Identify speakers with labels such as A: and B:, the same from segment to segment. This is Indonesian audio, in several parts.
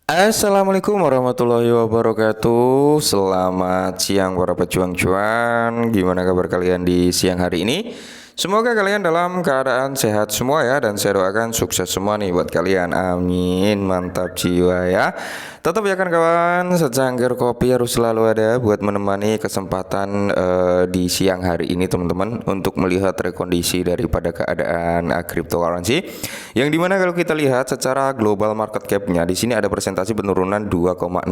A: Assalamualaikum warahmatullahi wabarakatuh. Selamat siang para pejuang cuan. Gimana kabar kalian di siang hari ini? Semoga kalian dalam keadaan sehat semua ya. Dan saya doakan sukses semua nih buat kalian. Amin. Mantap jiwa ya. Tetap ya kan kawan, secangkir kopi harus selalu ada buat menemani kesempatan di siang hari ini teman-teman, untuk melihat rekondisi daripada keadaan cryptocurrency. Yang dimana kalau kita lihat secara global market cap-nya di sini ada presentasi penurunan 2,65%,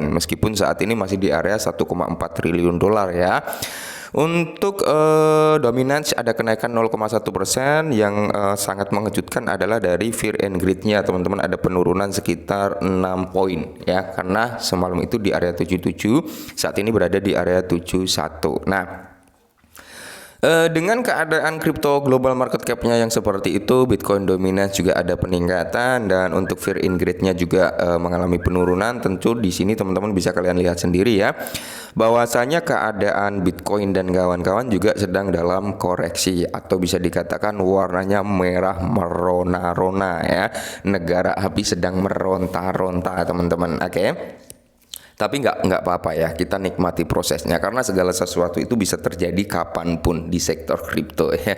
A: meskipun saat ini masih di area 1,4 triliun dolar ya. Untuk dominance ada kenaikan 0,1%. Yang sangat mengejutkan adalah dari fear and greed-nya teman-teman, ada penurunan sekitar 6 poin ya, karena semalam itu di area 77, saat ini berada di area 71. Nah, dengan keadaan kripto global market cap-nya yang seperti itu, Bitcoin dominance juga ada peningkatan, dan untuk fear and greed-nya juga mengalami penurunan. Tentu di sini teman-teman bisa kalian lihat sendiri ya, bahwasanya keadaan Bitcoin dan kawan-kawan juga sedang dalam koreksi, atau bisa dikatakan warnanya merah merona-rona ya. Negara api sedang meronta-ronta teman-teman. Oke. Tapi nggak apa-apa ya, kita nikmati prosesnya, karena segala sesuatu itu bisa terjadi kapanpun di sektor kripto ya.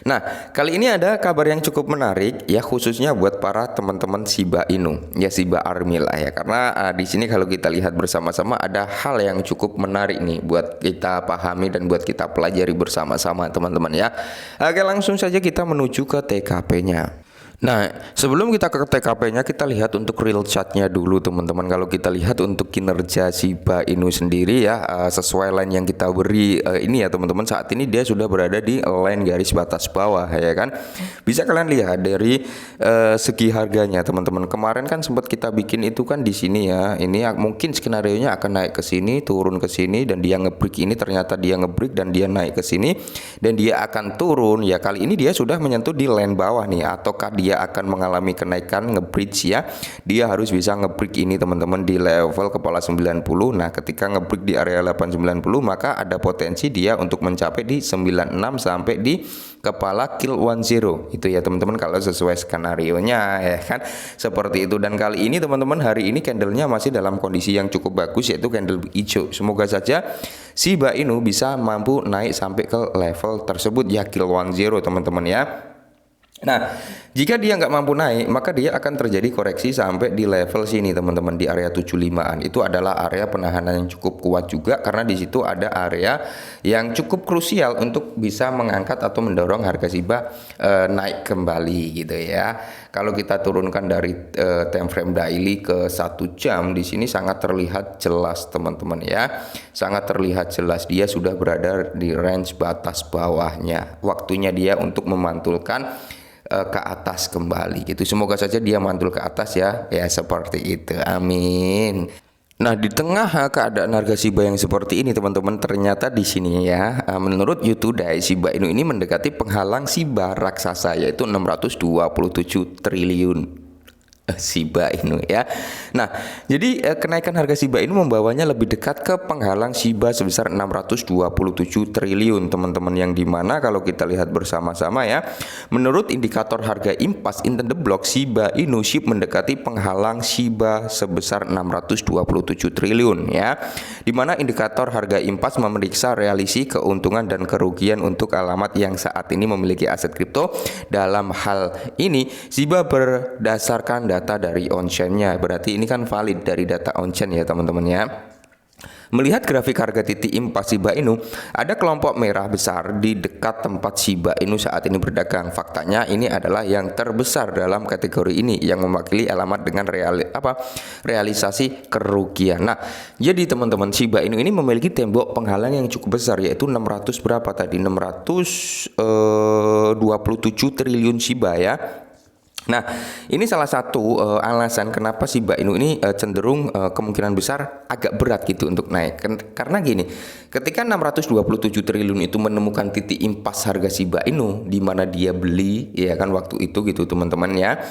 A: Nah, kali ini ada kabar yang cukup menarik ya, khususnya buat para teman-teman Shiba Inu ya, Shiba Army lah ya. Karena di sini kalau kita lihat bersama-sama ada hal yang cukup menarik nih buat kita pahami dan buat kita pelajari bersama-sama teman-teman ya. Oke, langsung saja kita menuju ke TKP-nya. Nah, sebelum kita ke TKP-nya, kita lihat untuk real chart-nya dulu teman-teman. Kalau kita lihat untuk kinerja Shiba Inu sendiri ya, sesuai line yang kita beri ini ya teman-teman, saat ini dia sudah berada di line garis batas bawah ya kan. Bisa kalian lihat dari segi harganya teman-teman. Kemarin kan sempat kita bikin itu kan di sini ya. Ini mungkin skenario-nya akan naik ke sini, turun ke sini, dan dia ngebreak ini, ternyata dia ngebreak dan dia naik ke sini dan dia akan turun ya. Kali ini dia sudah menyentuh di line bawah nih, ataukah dia akan mengalami kenaikan nge-bridge ya. Dia harus bisa nge-break ini teman-teman di level kepala 90. Nah, ketika nge-break di area 890, maka ada potensi dia untuk mencapai di 96 sampai di kepala kill 10 itu ya teman-teman, kalau sesuai skenario nya ya kan, seperti itu. Dan kali ini teman-teman, hari ini candlenya masih dalam kondisi yang cukup bagus, yaitu candle hijau. Semoga saja Shiba Inu bisa mampu naik sampai ke level tersebut ya, kill 10 teman-teman ya. Nah, jika dia nggak mampu naik, maka dia akan terjadi koreksi sampai di level sini teman-teman, di area 75-an. Itu adalah area penahanan yang cukup kuat juga, karena di situ ada area yang cukup krusial untuk bisa mengangkat atau mendorong harga Shiba naik kembali gitu ya. Kalau kita turunkan dari time frame daily ke 1 jam, di sini sangat terlihat jelas teman-teman ya. Sangat terlihat jelas dia sudah berada di range batas bawahnya. Waktunya dia untuk memantulkan ke atas kembali gitu. Semoga saja dia mantul ke atas ya. Ya seperti itu. Amin. Nah, di tengah keadaan harga Shiba yang seperti ini teman-teman, ternyata di sini ya, menurut YouTube Shiba Inu ini mendekati penghalang Shiba raksasa, yaitu 627 triliun Shiba Inu ya. Nah, jadi kenaikan harga Shiba Inu membawanya lebih dekat ke penghalang Shiba sebesar 627 triliun teman-teman, yang dimana kalau kita lihat bersama-sama ya, menurut indikator harga impas in the block, Shiba Inu SHIB mendekati penghalang Shiba sebesar 627 triliun ya, dimana indikator harga impas memeriksa realisi keuntungan dan kerugian untuk alamat yang saat ini memiliki aset kripto. Dalam hal ini Shiba berdasarkan data dari on-chain-nya, berarti ini kan valid dari data on-chain ya teman-teman ya. Melihat grafik harga titik impas Shiba Inu, ada kelompok merah besar di dekat tempat Shiba Inu saat ini berdagang. Faktanya ini adalah yang terbesar dalam kategori ini, yang mewakili alamat dengan realisasi kerugian. Nah, jadi teman-teman, Shiba Inu ini memiliki tembok penghalang yang cukup besar, yaitu 600 berapa tadi? 627 triliun Shiba ya. Nah, ini salah satu alasan kenapa Shiba Inu ini cenderung kemungkinan besar agak berat gitu untuk naik. Karena gini, ketika 627 triliun itu menemukan titik impas harga Shiba Inu di mana dia beli ya kan waktu itu gitu teman-teman ya,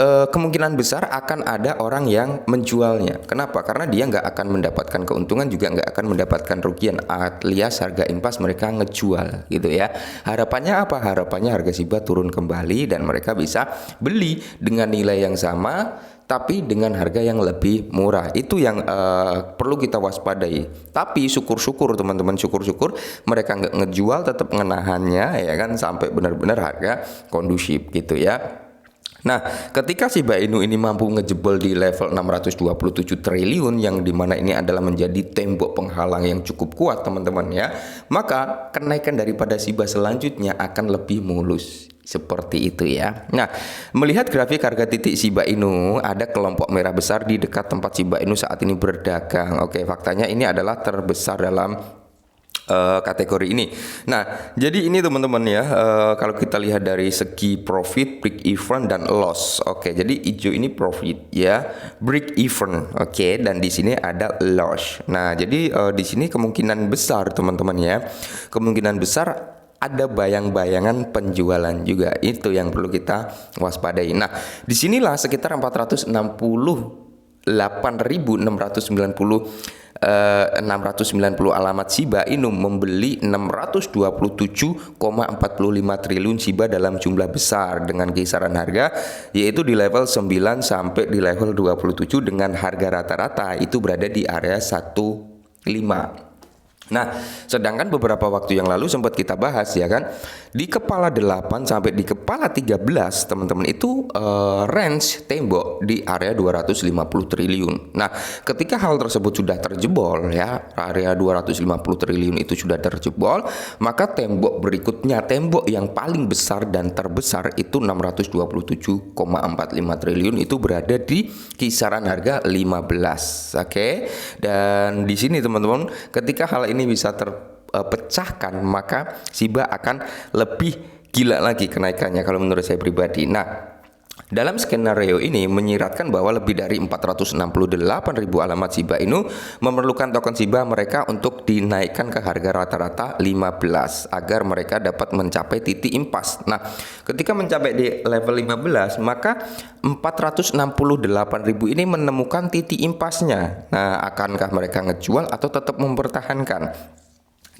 A: kemungkinan besar akan ada orang yang menjualnya. Kenapa? Karena dia nggak akan mendapatkan keuntungan, juga nggak akan mendapatkan rugian, alias harga impas mereka ngejual gitu ya. Harapannya apa? Harapannya harga Shiba turun kembali dan mereka bisa beli dengan nilai yang sama, tapi dengan harga yang lebih murah. Itu yang perlu kita waspadai. Tapi syukur-syukur teman-teman, syukur-syukur mereka nggak ngejual, tetap ngenahannya ya kan sampai benar-benar harga kondusif gitu ya. Nah, ketika Shiba Inu ini mampu ngejebol di level 627 triliun yang dimana ini adalah menjadi tembok penghalang yang cukup kuat teman-teman ya, maka kenaikan daripada Shiba selanjutnya akan lebih mulus. Seperti itu ya. Nah, melihat grafik harga titik Shiba Inu, ada kelompok merah besar di dekat tempat Shiba Inu saat ini berdagang. Oke, faktanya ini adalah terbesar dalam kategori ini. Nah, jadi ini teman-teman ya, kalau kita lihat dari segi profit, break even dan loss. Oke, jadi hijau ini profit ya, break even. Oke, dan di sini ada loss. Nah, jadi di sini kemungkinan besar teman-teman ya, kemungkinan besar ada bayang-bayangan penjualan juga. Itu yang perlu kita waspadai. Nah, disinilah sekitar 690 alamat Shiba Inu membeli 627,45 triliun Shiba dalam jumlah besar dengan kisaran harga yaitu di level 9 sampai di level 27 dengan harga rata-rata itu berada di area 15. Nah, sedangkan beberapa waktu yang lalu sempat kita bahas ya kan, di kepala 8 sampai di kepala 13 teman-teman itu range tembok di area 250 triliun. Nah, ketika hal tersebut sudah terjebol ya, area 250 triliun itu sudah terjebol, maka tembok berikutnya, tembok yang paling besar dan terbesar itu 627,45 triliun itu berada di kisaran harga 15. Oke. Dan di sini teman-teman, ketika hal ini bisa terpecahkan, maka Shiba akan lebih gila lagi kenaikannya kalau menurut saya pribadi. Nah, dalam skenario ini menyiratkan bahwa lebih dari 468.000 alamat Shiba Inu memerlukan token Shiba mereka untuk dinaikkan ke harga rata-rata 15 agar mereka dapat mencapai titik impas. Nah, ketika mencapai di level 15, maka 468.000 ini menemukan titik impasnya. Nah, akankah mereka ngejual atau tetap mempertahankan?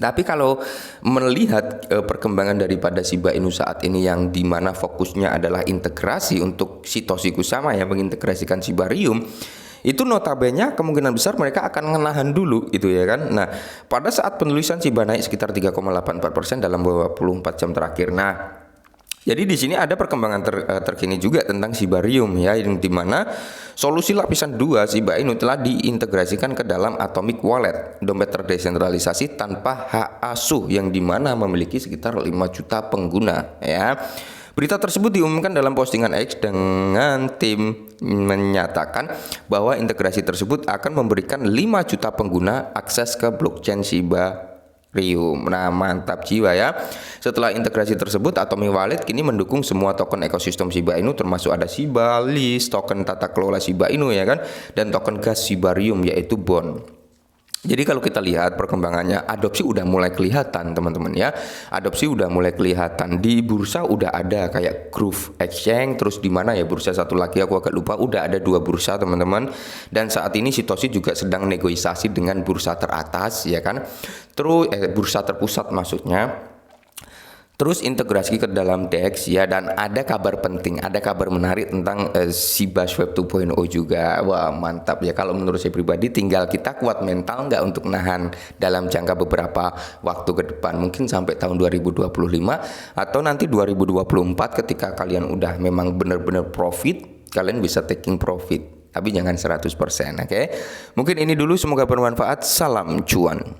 A: Tapi kalau melihat perkembangan daripada Shiba Inu saat ini yang dimana fokusnya adalah integrasi untuk Satoshi Kusama yang mengintegrasikan Shibarium, itu notabene kemungkinan besar mereka akan menahan dulu gitu ya kan. Nah, pada saat penulisan Shiba naik sekitar 3,84% dalam 24 jam terakhir. Nah, jadi di sini ada perkembangan terkini juga tentang Shibarium ya, yang dimana solusi lapisan 2 Shiba Inu telah diintegrasikan ke dalam Atomic Wallet, dompet terdesentralisasi tanpa hak asuh yang dimana memiliki sekitar 5 juta pengguna ya. Berita tersebut diumumkan dalam postingan X dengan tim menyatakan bahwa integrasi tersebut akan memberikan 5 juta pengguna akses ke blockchain Shiba Rium. Nah, mantap jiwa ya. Setelah integrasi tersebut, Atomic Wallet kini mendukung semua token ekosistem Shiba Inu termasuk ada Shiba List, token tata kelola Shiba Inu ya kan, dan token gas Shibarium yaitu BON. Jadi kalau kita lihat perkembangannya, adopsi udah mulai kelihatan teman-teman ya. Adopsi udah mulai kelihatan di bursa, udah ada kayak Groove Exchange, terus di mana ya bursa satu lagi aku agak lupa, udah ada 2 bursa teman-teman. Dan saat ini Satoshi juga sedang negosiasi dengan bursa teratas ya kan. Terus bursa terpusat maksudnya. Terus integrasi ke dalam DEX ya, dan ada kabar penting, ada kabar menarik tentang Shiba Swap 2.0 juga. Wah, mantap ya. Kalau menurut saya pribadi tinggal kita kuat mental nggak untuk nahan dalam jangka beberapa waktu ke depan, mungkin sampai tahun 2025 atau nanti 2024 ketika kalian udah memang benar-benar profit, kalian bisa taking profit. Tapi jangan 100%, oke? Mungkin ini dulu, semoga bermanfaat. Salam cuan.